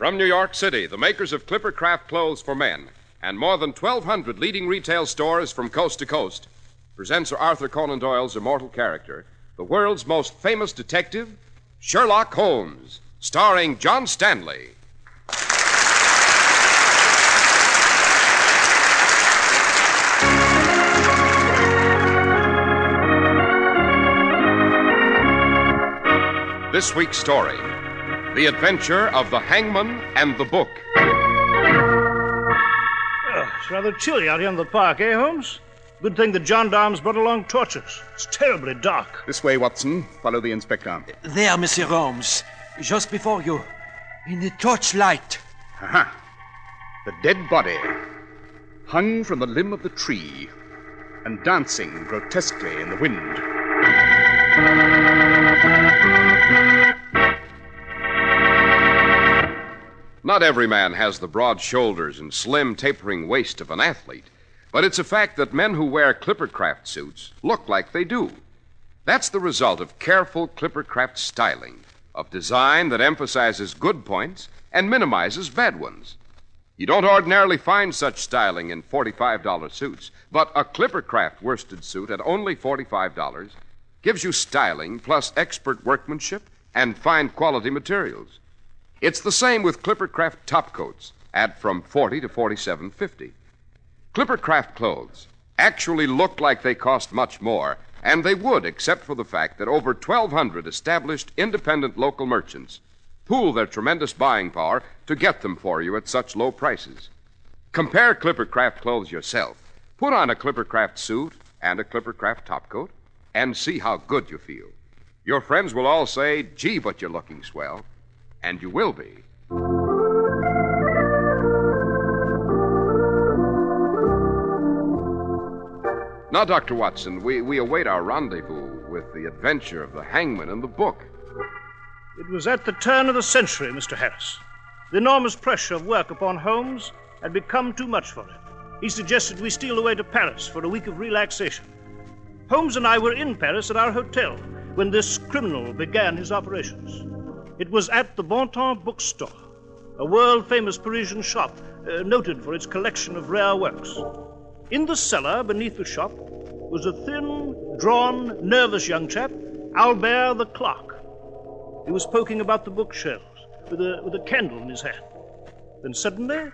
From New York City, the makers of Clipper Craft clothes for men and more than 1,200 leading retail stores from coast to coast present Sir Arthur Conan Doyle's immortal character, the world's most famous detective, Sherlock Holmes, starring John Stanley. This week's story, The Adventure of the Hangman and the Book. It's rather chilly out here in the park, eh, Holmes? Good thing the gendarmes brought along torches. It's terribly dark. This way, Watson. Follow the inspector. There, Monsieur Holmes. Just before you. In the torchlight. Aha. The dead body, hung from the limb of the tree and dancing grotesquely in the wind. Not every man has the broad shoulders and slim, tapering waist of an athlete, but it's a fact that men who wear Clippercraft suits look like they do. That's the result of careful Clippercraft styling, of design that emphasizes good points and minimizes bad ones. You don't ordinarily find such styling in $45 suits, but a Clippercraft worsted suit at only $45 gives you styling plus expert workmanship and fine quality materials. It's the same with Clippercraft topcoats at from $40 to $47.50. Clippercraft clothes actually look like they cost much more, and they would except for the fact that over 1,200 established independent local merchants pool their tremendous buying power to get them for you at such low prices. Compare Clippercraft clothes yourself. Put on a Clippercraft suit and a Clippercraft topcoat and see how good you feel. Your friends will all say, "Gee, but you're looking swell." And you will be. Now, Dr. Watson, we await our rendezvous with the adventure of the Hangman and the Book. It was at the turn of the century, Mr. Harris. The enormous pressure of work upon Holmes had become too much for him. He suggested we steal away to Paris for a week of relaxation. Holmes and I were in Paris at our hotel when this criminal began his operations. It was at the Bon Temps bookstore, a world-famous Parisian shop noted for its collection of rare works. In the cellar beneath the shop was a thin, drawn, nervous young chap, Albert the clerk. He was poking about the bookshelves with a candle in his hand. Then suddenly,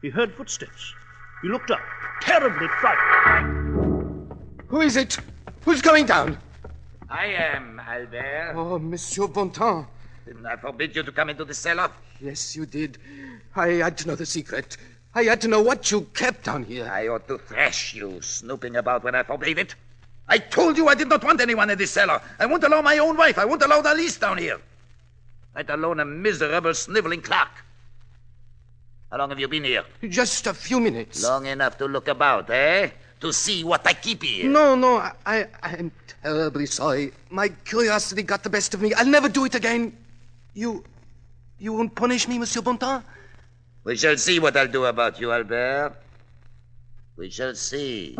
he heard footsteps. He looked up, terribly frightened. Who is it? Who's going down? I am, Albert. Oh, Monsieur Bontemps. Didn't I forbid you to come into the cellar? Yes, you did. I had to know the secret. I had to know what you kept down here. I ought to thrash you, snooping about when I forbade it. I told you I did not want anyone in this cellar. I won't allow my own wife. I won't allow the least down here. Let alone a miserable, sniveling clerk. How long have you been here? Just a few minutes. Long enough to look about, eh? To see what I keep here. No, I'm terribly sorry. My curiosity got the best of me. I'll never do it again. You won't punish me, Monsieur Bontemps? We shall see what I'll do about you, Albert. We shall see.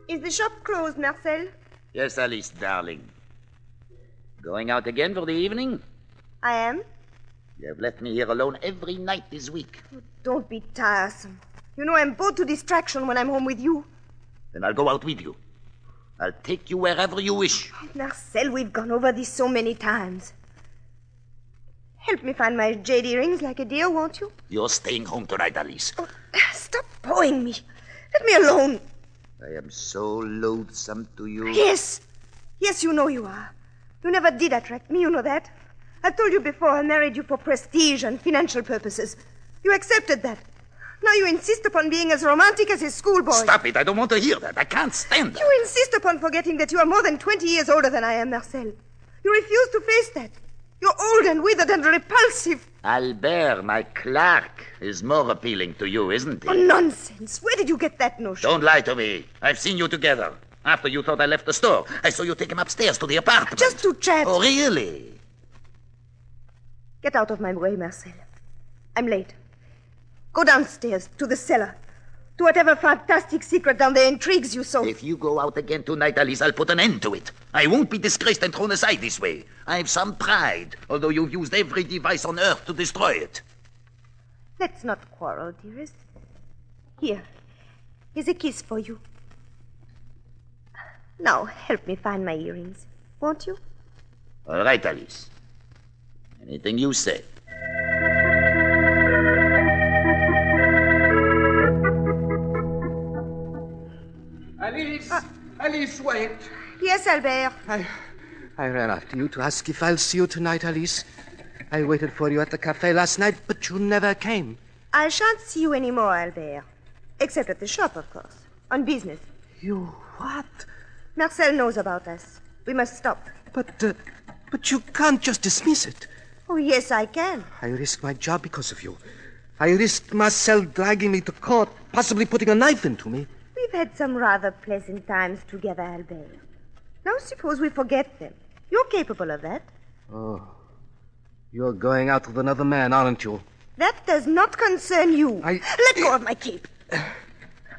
Is the shop closed, Marcel? Yes, Alice, darling. Going out again for the evening? I am. You have left me here alone every night this week. Oh, don't be tiresome. You know I'm bored to distraction when I'm home with you. Then I'll go out with you. I'll take you wherever you wish. Oh, Marcel, we've gone over this so many times. Help me find my jade earrings like a dear, won't you? You're staying home tonight, Alice. Oh, stop pawing me. Let me alone. I am so loathsome to you. Yes, you know you are. You never did attract me, you know that. I've told you before I married you for prestige and financial purposes. You accepted that. Now you insist upon being as romantic as a schoolboy. Stop it. I don't want to hear that. I can't stand that. You insist upon forgetting that you are more than 20 years older than I am, Marcel. You refuse to face that. You're old and withered and repulsive. Albert, my clerk, is more appealing to you, isn't he? Oh, nonsense. Where did you get that notion? Don't lie to me. I've seen you together. After you thought I left the store, I saw you take him upstairs to the apartment. Just to chat. Oh, really? Get out of my way, Marcel. I'm late. Go downstairs to the cellar. To whatever fantastic secret down there intrigues you so. If you go out again tonight, Alice, I'll put an end to it. I won't be disgraced and thrown aside this way. I have some pride, although you've used every device on earth to destroy it. Let's not quarrel, dearest. Here's a kiss for you. Now, help me find my earrings, won't you? All right, Alice. Anything you say. Alice, wait. Yes, Albert. I ran after you to ask if I'll see you tonight, Alice. I waited for you at the cafe last night, but you never came. I shan't see you anymore, Albert. Except at the shop, of course. On business. You what? Marcel knows about us. We must stop. But you can't just dismiss it. Oh, yes, I can. I risked my job because of you. I risked Marcel dragging me to court, possibly putting a knife into me. We've had some rather pleasant times together, Albert. Now suppose we forget them. You're capable of that. Oh. You're going out with another man, aren't you? That does not concern you. Let go of my cape.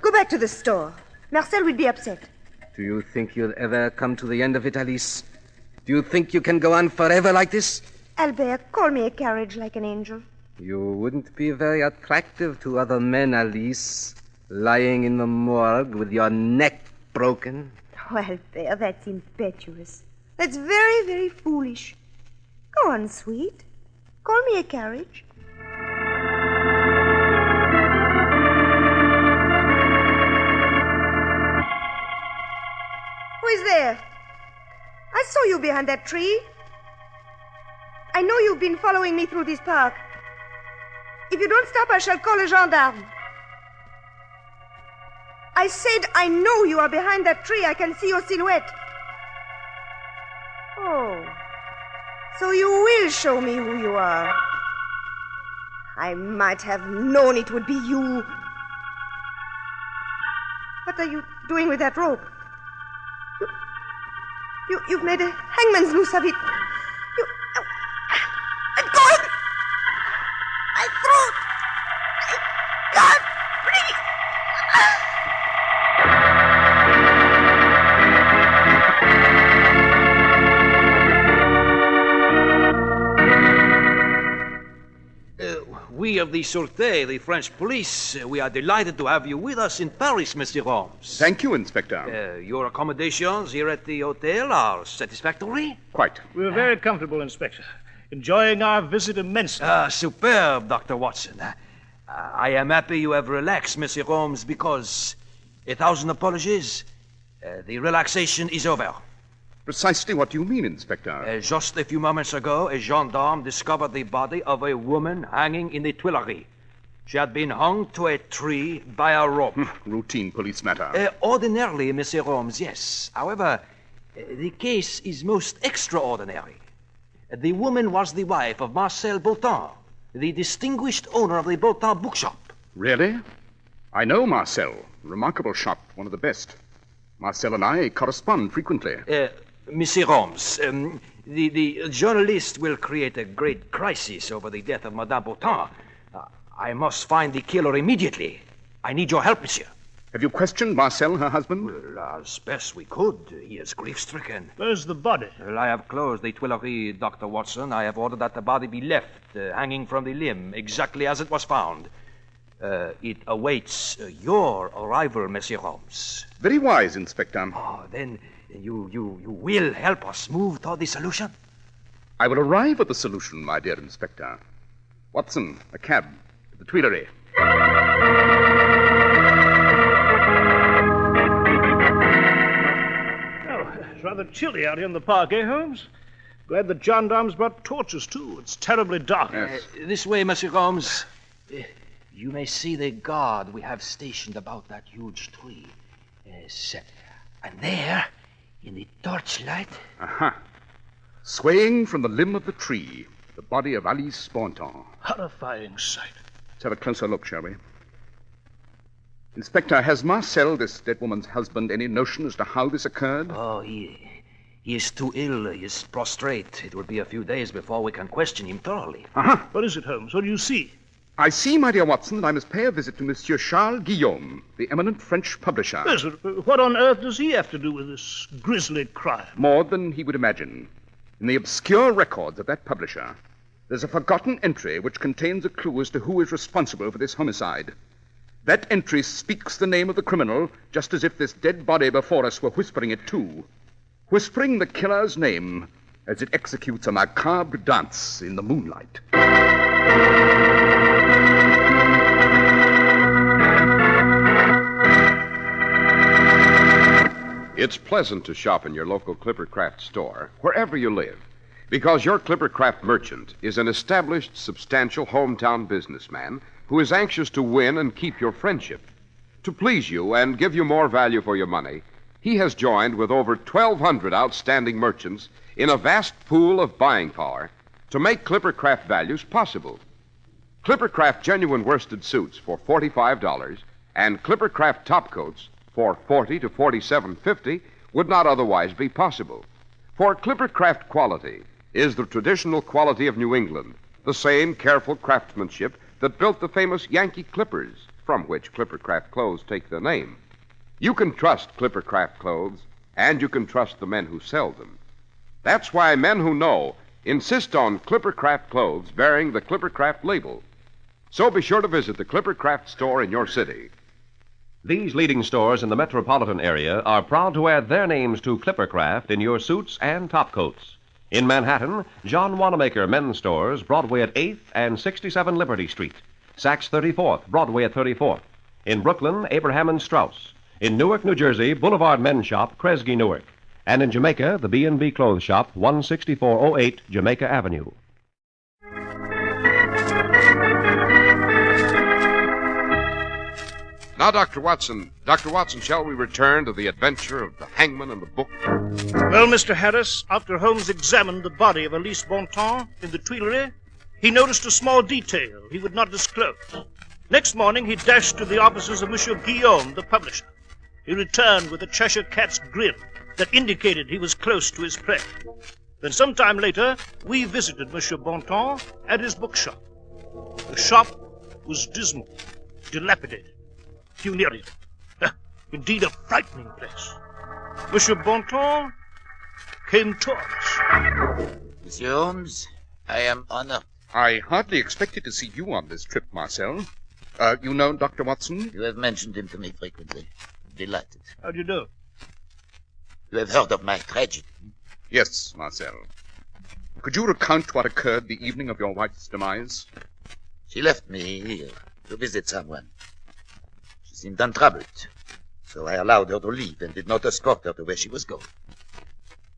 Go back to the store. Marcel will be upset. Do you think you'll ever come to the end of it, Alice? Do you think you can go on forever like this? Albert, call me a carriage like an angel. You wouldn't be very attractive to other men, Alice. Lying in the morgue with your neck broken. Oh, Albert, that's impetuous. That's very, very foolish. Go on, sweet. Call me a carriage. Who is there? I saw you behind that tree. I know you've been following me through this park. If you don't stop, I shall call a gendarme. I said I know you are behind that tree. I can see your silhouette. Oh, so you will show me who you are. I might have known it would be you. What are you doing with that rope? You've made a hangman's noose of it. Let go! My throat! I can't breathe! We of the Sûreté, the French police, we are delighted to have you with us in Paris, Monsieur Holmes. Thank you, Inspector. Your accommodations here at the hotel are satisfactory? Quite. We're very comfortable, Inspector. Enjoying our visit immensely. Superb, Dr. Watson. I am happy you have relaxed, Monsieur Holmes, because, 1,000 apologies, the relaxation is over. Precisely what do you mean, Inspector? Just a few moments ago, a gendarme discovered the body of a woman hanging in the Tuileries. She had been hung to a tree by a rope. Routine police matter. Ordinarily, Monsieur Holmes, yes. However, the case is most extraordinary. The woman was the wife of Marcel Bolton, the distinguished owner of the Bolton bookshop. Really? I know Marcel. Remarkable shop, one of the best. Marcel and I correspond frequently. Monsieur Holmes, the journalist will create a great crisis over the death of Madame Bolton. I must find the killer immediately. I need your help, monsieur. Have you questioned Marcel, her husband? Well, as best we could. He is grief-stricken. Where's the body? Well, I have closed the Tuileries, Dr. Watson. I have ordered that the body be left, hanging from the limb, exactly as it was found. It awaits your arrival, Monsieur Holmes. Very wise, Inspector. Oh, then you will help us move toward the solution? I will arrive at the solution, my dear Inspector. Watson, a cab to the Tuileries. It's rather chilly out here in the park, eh, Holmes? Glad the gendarmes brought torches, too. It's terribly dark. Yes. This way, Monsieur Holmes. You may see the guard we have stationed about that huge tree. Yes. And there, in the torchlight... Aha. Swaying from the limb of the tree, the body of Alice Bonton. Horrifying sight. Let's have a closer look, shall we? Inspector, has Marcel, this dead woman's husband, any notion as to how this occurred? Oh, he is too ill. He is prostrate. It will be a few days before we can question him thoroughly. Uh-huh. What is it, Holmes? What do you see? I see, my dear Watson, that I must pay a visit to Monsieur Charles Guillaume, the eminent French publisher. Yes, but what on earth does he have to do with this grisly crime? More than he would imagine. In the obscure records of that publisher, there's a forgotten entry which contains a clue as to who is responsible for this homicide. That entry speaks the name of the criminal just as if this dead body before us were whispering it too. Whispering the killer's name as it executes a macabre dance in the moonlight. It's pleasant to shop in your local Clippercraft store, wherever you live, because your Clippercraft merchant is an established, substantial hometown businessman who is anxious to win and keep your friendship. To please you and give you more value for your money, he has joined with over 1,200 outstanding merchants in a vast pool of buying power to make Clippercraft values possible. Clippercraft genuine worsted suits for $45 and Clippercraft topcoats for $40 to $47.50 would not otherwise be possible. For Clippercraft quality is the traditional quality of New England, the same careful craftsmanship that built the famous Yankee Clippers, from which Clippercraft clothes take their name. You can trust Clippercraft clothes, and you can trust the men who sell them. That's why men who know insist on Clippercraft clothes bearing the Clippercraft label. So be sure to visit the Clippercraft store in your city. These leading stores in the metropolitan area are proud to add their names to Clippercraft in your suits and topcoats. In Manhattan, John Wanamaker Men's Stores, Broadway at 8th and 67 Liberty Street. Saks 34th, Broadway at 34th. In Brooklyn, Abraham and Strauss. In Newark, New Jersey, Boulevard Men's Shop, Kresge, Newark. And in Jamaica, the B&B Clothes Shop, 16408 Jamaica Avenue. Now, Dr. Watson, shall we return to the adventure of the hangman and the book? Well, Mr. Harris, after Holmes examined the body of Elise Bontemps in the Tuileries, he noticed a small detail he would not disclose. Next morning, he dashed to the offices of Monsieur Guillaume, the publisher. He returned with a Cheshire cat's grin that indicated he was close to his prey. Then some time later, we visited Monsieur Bontemps at his bookshop. The shop was dismal, dilapidated, funereal. Indeed, a frightening place. Monsieur Bontemps came toward us. Monsieur Holmes, I am honored. I hardly expected to see you on this trip, Marcel. You know Dr. Watson? You have mentioned him to me frequently. Delighted. How do you do? You have heard of my tragedy? Yes, Marcel. Could you recount what occurred the evening of your wife's demise? She left me here to visit someone. She seemed untroubled, so I allowed her to leave and did not escort her to where she was going.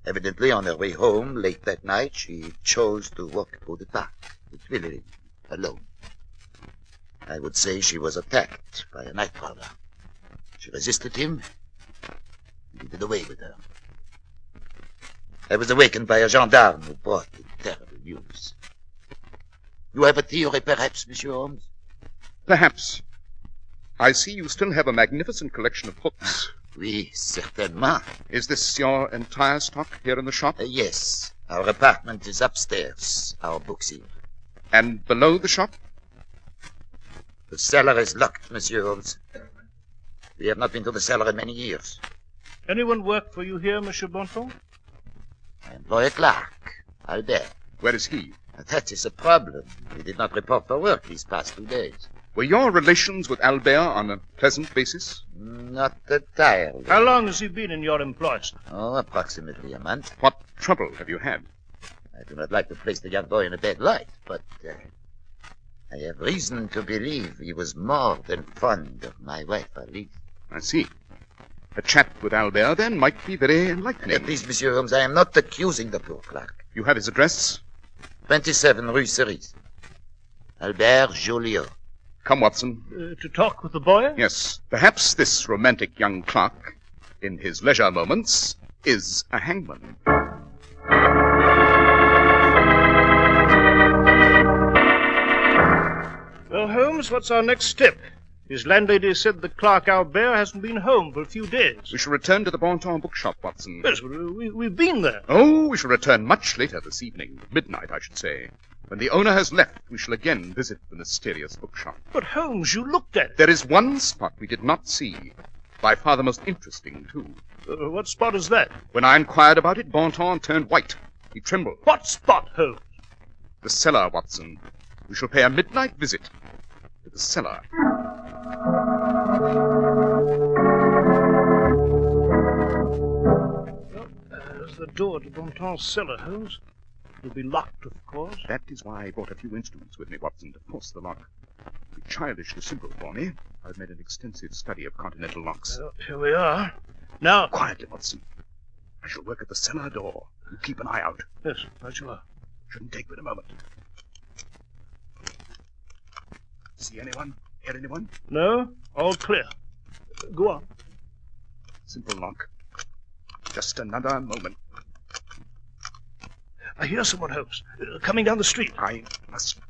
Evidently, on her way home late that night, she chose to walk through the dark, the Tuileries, alone. I would say she was attacked by a night prowler. She resisted him, and he did away with her. I was awakened by a gendarme who brought the terrible news. You have a theory, perhaps, Monsieur Holmes? Perhaps. I see you still have a magnificent collection of books. Oui, certainement. Is this your entire stock here in the shop? Yes. Our apartment is upstairs. Our books here. And below the shop? The cellar is locked, Monsieur Holmes. We have not been to the cellar in many years. Anyone work for you here, Monsieur Bontemps? I employ a clerk, Albert. Where is he? That is a problem. He did not report for work these past 2 days. Were your relations with Albert on a pleasant basis? Not entirely. How long has he been in your employ, sir? Oh, approximately a month. What trouble have you had? I do not like to place the young boy in a bad light, but I have reason to believe he was more than fond of my wife, Alice. I see. A chat with Albert, then, might be very enlightening. Please, Monsieur Holmes, I am not accusing the poor clerk. You have his address? 27 Rue Cerise. Albert Joliot. Come, Watson. To talk with the boy? Yes. Perhaps this romantic young clerk, in his leisure moments, is a hangman. Well, Holmes, what's our next step? His landlady said the clerk Albert hasn't been home for a few days. We shall return to the Bontemps bookshop, Watson. Yes, we've been there. Oh, we shall return much later this evening. Midnight, I should say. When the owner has left, we shall again visit the mysterious bookshop. But, Holmes, you looked at it. There is one spot we did not see. By far the most interesting, too. What spot is that? When I inquired about it, Bontemps turned white. He trembled. What spot, Holmes? The cellar, Watson. We shall pay a midnight visit to the cellar. Well, there's the door to Bontemps' cellar, Holmes. It'll be locked, of course. That is why I brought a few instruments with me, Watson, to force the lock. It'll be childishly simple for me. I've made an extensive study of continental locks. Well, here we are. Now... Quietly, Watson. I shall work at the cellar door. You keep an eye out. Yes, right you are. Shouldn't take but a moment. See anyone? Hear anyone? No, all clear. Go on. Simple lock. Just another moment. I hear someone, Holmes, coming down the street. I must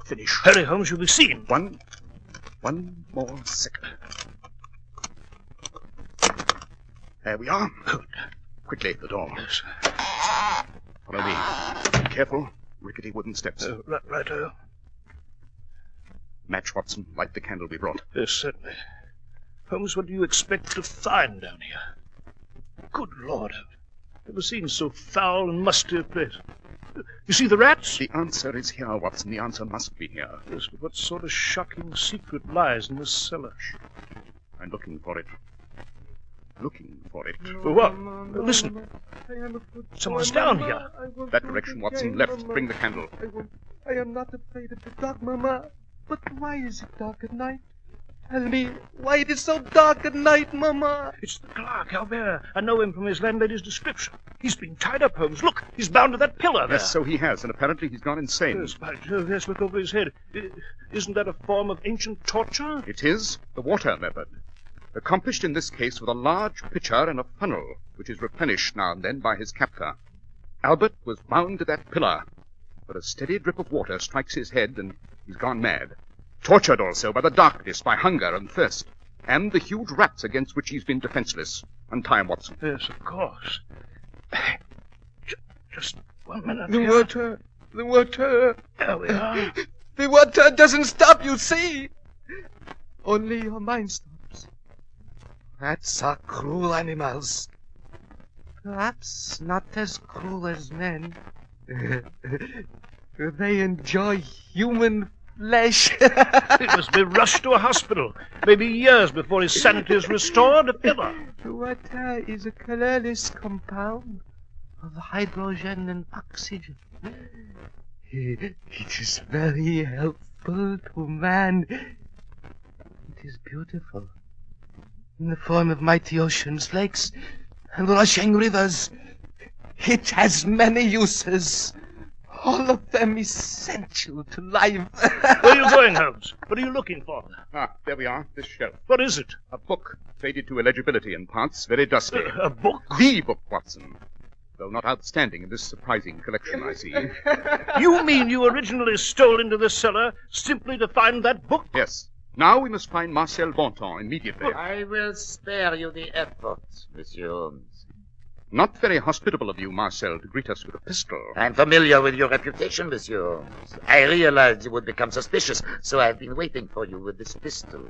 finish. Hurry, Holmes, you'll be seen. One more second. There we are. Good. Quickly, the door. Yes. Follow me. Be careful. Rickety wooden steps. Righto. Match, Watson. Light the candle we brought. Yes, certainly. Holmes, what do you expect to find down here? Good Lord, I've never seen so foul and musty a place. You see the rats? The answer is here, Watson. The answer must be here. Yes, but what sort of shocking secret lies in this cellar? I'm looking for it. Looking for it. For what? Listen. Someone's down here. That direction, Watson. Left. Bring the candle. I am not afraid of the dark, Mama. But why is it dark at night? Tell me why it is so dark at night, Mama. It's the clerk, Albert. I know him from his landlady's description. He's been tied up, Holmes. Look, he's bound to that pillar there. Yes, so he has, and apparently he's gone insane. Yes, by Jove, yes, look over his head. Isn't that a form of ancient torture? It is the water method. Accomplished in this case with a large pitcher and a funnel, which is replenished now and then by his captor. Albert was bound to that pillar, but a steady drip of water strikes his head, and he's gone mad. Tortured also by the darkness, by hunger and thirst, and the huge rats against which he's been defenseless. Untie him, Watson. Yes, of course. Just 1 minute. The water. There we are. The water doesn't stop, you see. Only your mind stops. Rats are cruel animals. Perhaps not as cruel as men. They enjoy human flesh. He must be rushed to a hospital. Maybe years before his sanity is restored. Ever. Water is a colorless compound of hydrogen and oxygen. It is very helpful to man. It is beautiful. In the form of mighty oceans, lakes, and rushing rivers. It has many uses. All of them essential to life. Where are you going, Holmes? What are you looking for? Ah, there we are, this shelf. What is it? A book, faded to illegibility in parts, very dusty. A book? The book, Watson. Though not outstanding in this surprising collection, I see. You mean you originally stole into the cellar simply to find that book? Yes. Now we must find Marcel Bontemps immediately. I will spare you the effort, Monsieur Holmes. Not very hospitable of you, Marcel, to greet us with a pistol. I'm familiar with your reputation, Monsieur Holmes. I realized you would become suspicious, so I've been waiting for you with this pistol,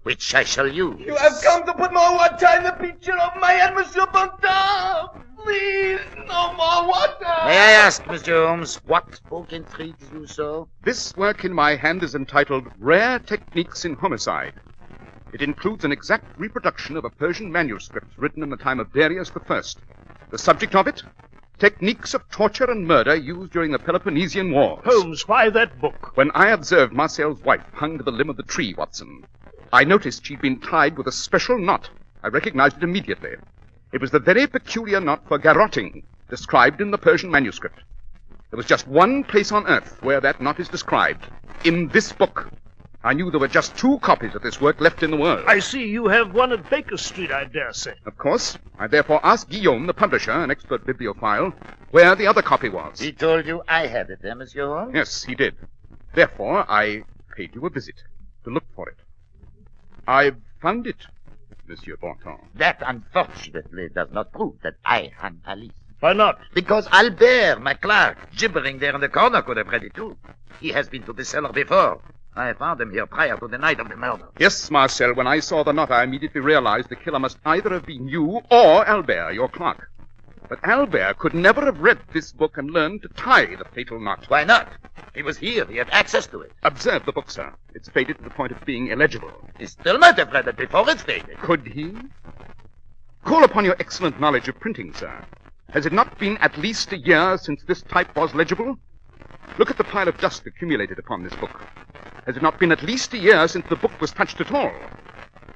which I shall use. You have come to put more water in the pitcher of my head, Monsieur Bontemps. Please, no more water. May I ask, Monsieur Holmes, what book intrigues you so? This work in my hand is entitled Rare Techniques in Homicide. It includes an exact reproduction of a Persian manuscript written in the time of Darius I. The subject of it? Techniques of torture and murder used during the Peloponnesian Wars. Holmes, why that book? When I observed Marcel's wife hung to the limb of the tree, Watson, I noticed she'd been tied with a special knot. I recognized it immediately. It was the very peculiar knot for garroting, described in the Persian manuscript. There was just one place on earth where that knot is described. In this book. I knew there were just 2 copies of this work left in the world. I see you have one at Baker Street, I dare say. Of course. I therefore asked Guillaume, the publisher, an expert bibliophile, where the other copy was. He told you I had it, Monsieur Holmes? Yes, he did. Therefore, I paid you a visit to look for it. I've found it, Monsieur Bontemps. That, unfortunately, does not prove that I am police. Why not? Because Albert, my clerk, gibbering there in the corner, could have read it too. He has been to the cellar before. I found him here prior to the night of the murder. Yes, Marcel, when I saw the knot, I immediately realized the killer must either have been you or Albert, your clerk. But Albert could never have read this book and learned to tie the fatal knot. Why not? He was here. He had access to it. Observe the book, sir. It's faded to the point of being illegible. He still might have read it before it's faded. Could he? Call upon your excellent knowledge of printing, sir. Has it not been at least a year since this type was legible? Look at the pile of dust accumulated upon this book. Has it not been at least a year since the book was touched at all?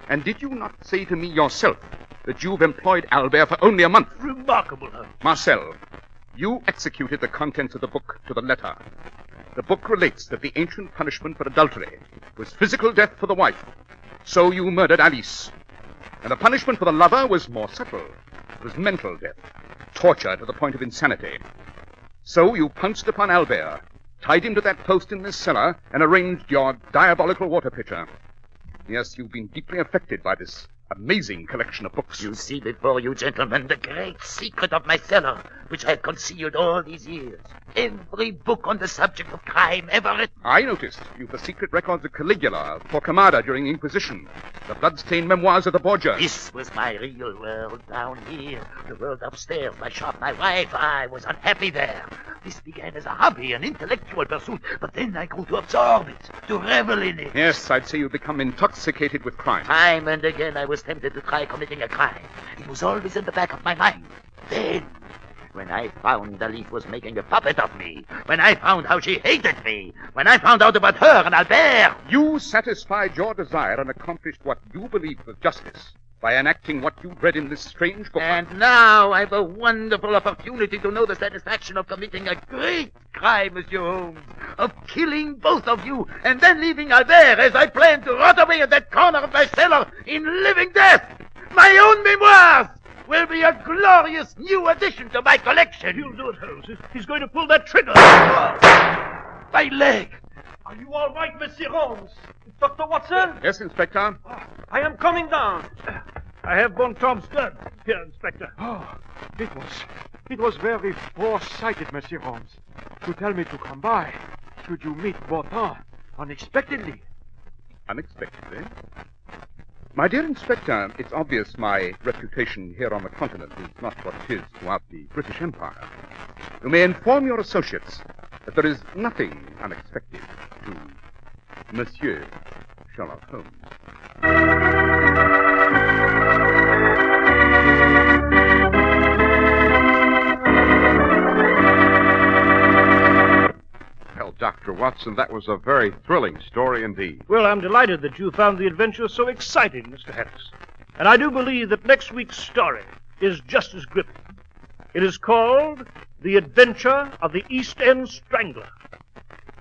And did you not say to me yourself that you've employed Albert for only a month? Remarkable, Holmes. Marcel, you executed the contents of the book to the letter. The book relates that the ancient punishment for adultery was physical death for the wife. So you murdered Alice. And the punishment for the lover was more subtle. It was mental death, torture to the point of insanity. So you pounced upon Albert, tied him to that post in this cellar, and arranged your diabolical water pitcher. Yes, you've been deeply affected by this amazing collection of books. You see before you, gentlemen, the great secret of my cellar, which I have concealed all these years. Every book on the subject of crime ever written. I noticed you've the secret records of Caligula, of Torquemada during the Inquisition, the blood-stained memoirs of the Borgias. This was my real world down here. The world upstairs, my shop, my wife. I was unhappy there. This began as a hobby, an intellectual pursuit, but then I grew to absorb it, to revel in it. Yes, I'd say you've become intoxicated with crime. Time and again I was tempted to try committing a crime. It was always in the back of my mind. Then, when I found Alice was making a puppet of me, when I found how she hated me, when I found out about her and Albert... You satisfied your desire and accomplished what you believed was justice by enacting what you read in this strange book. And now I've a wonderful opportunity to know the satisfaction of committing a great crime, Monsieur Holmes, of killing both of you, and then leaving Albert as I planned to rot away in that corner of my cellar in living death. My own memoirs will be a glorious new addition to my collection. He'll do it, Holmes. He's going to pull that trigger. My leg! Are you all right, Monsieur Holmes? Dr. Watson? Yes, Inspector? I am coming down. I have Bontemps' gun. Here, Inspector. Oh, it was very foresighted, Monsieur Holmes, to tell me to come by. Should you meet Bontemps unexpectedly? Unexpectedly? My dear Inspector, it's obvious my reputation here on the continent is not what it is throughout the British Empire. You may inform your associates that there is nothing unexpected to Monsieur Sherlock Holmes. Well, Dr. Watson, that was a very thrilling story indeed. Well, I'm delighted that you found the adventure so exciting, Mr. Harris. And I do believe that next week's story is just as gripping. It is called The Adventure of the East End Strangler.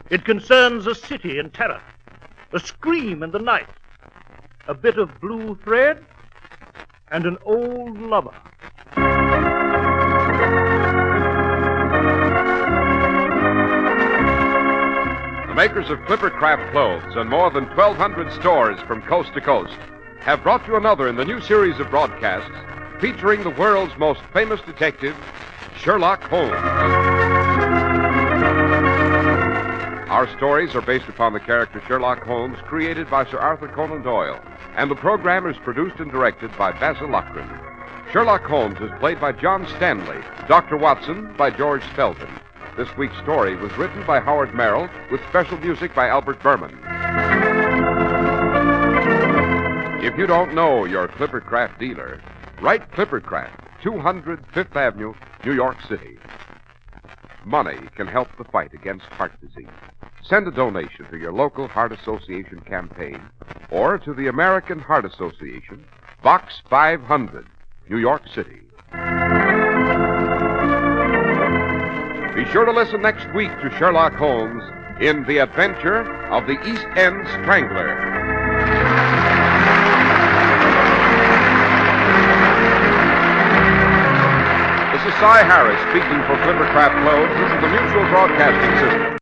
It concerns a city in terror, a scream in the night, a bit of blue thread, and an old lover. The makers of Clippercraft clothes and more than 1,200 stores from coast to coast have brought you another in the new series of broadcasts featuring the world's most famous detective, Sherlock Holmes. Our stories are based upon the character Sherlock Holmes created by Sir Arthur Conan Doyle, and the program is produced and directed by Basil Lochran. Sherlock Holmes is played by John Stanley, Dr. Watson by George Spelton. This week's story was written by Howard Merrill with special music by Albert Berman. If you don't know your Clippercraft dealer, write Clippercraft, 200 Fifth Avenue, New York City. Money can help the fight against heart disease. Send a donation to your local Heart Association campaign or to the American Heart Association, Box 500, New York City. Be sure to listen next week to Sherlock Holmes in The Adventure of the East End Strangler. This is Cy Harris speaking for Clippercraft Clothes. This is the Mutual Broadcasting System.